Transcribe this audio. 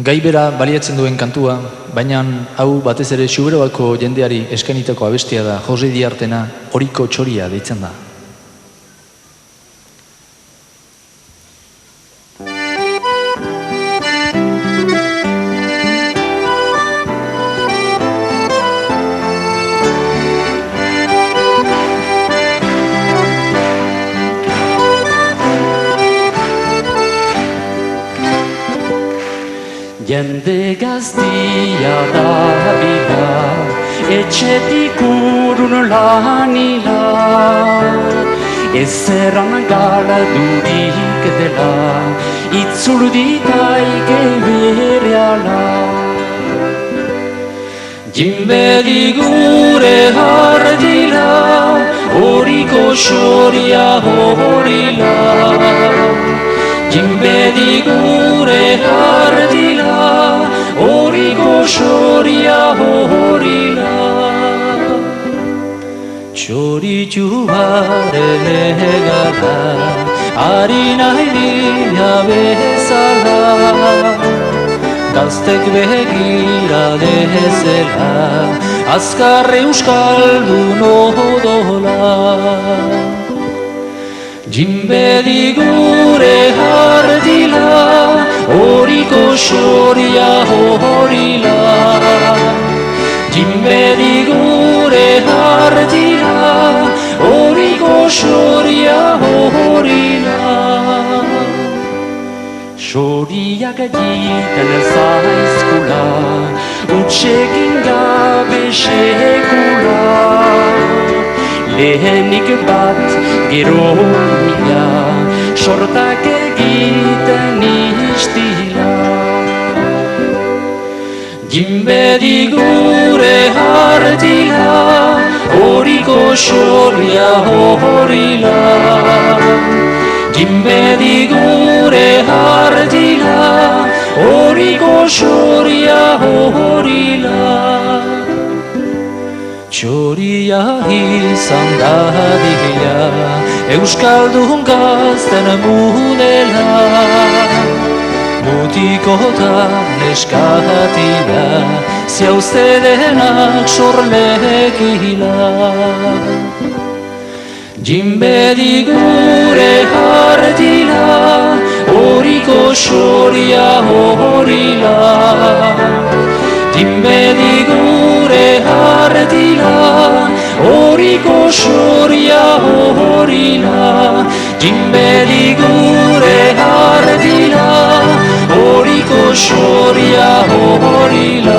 Gaibera baliatzen duen kantua, baina hau batez ere Xuberoako jendeari eskainitako abestia da, Jose Diartena, Horiko Txoria deitzen da. Jende gaztia da bila, etxetik urrun lanila, ezeran galdurik dela, itzul ditaike berehala. Jinbedi gure ardila, Horiko Txoria horila. Jinbedi gure ardila, Horiko Txoria horila. Txoritxuaren egara, harina hilina bezala, gaztek begira dezela, azkar euskaldun odola. Jinbedi gure ardila, Horiko Txoria horila. Jinbedi gure ardila, Horiko Txoria horila. Txoriak egiten zaizkula, utxekin gabe sekula. Lehenik bat gero mila, sortak egiten istila. Jinbedi gure ardila, Horiko Txoria horila. Jinbedi gure ardila, Horiko Txoria horila. Txoria izan dadila, euskaldun gazten mudela. Mutikotan eskatila, ziauzte denak sorlekila. Jinbedi gure ardila, Horiko Txoria horila. Jinbedi gure ardila, Horiko Txoria horila. Jinbedi gure ardila, Horiko Txoria horila.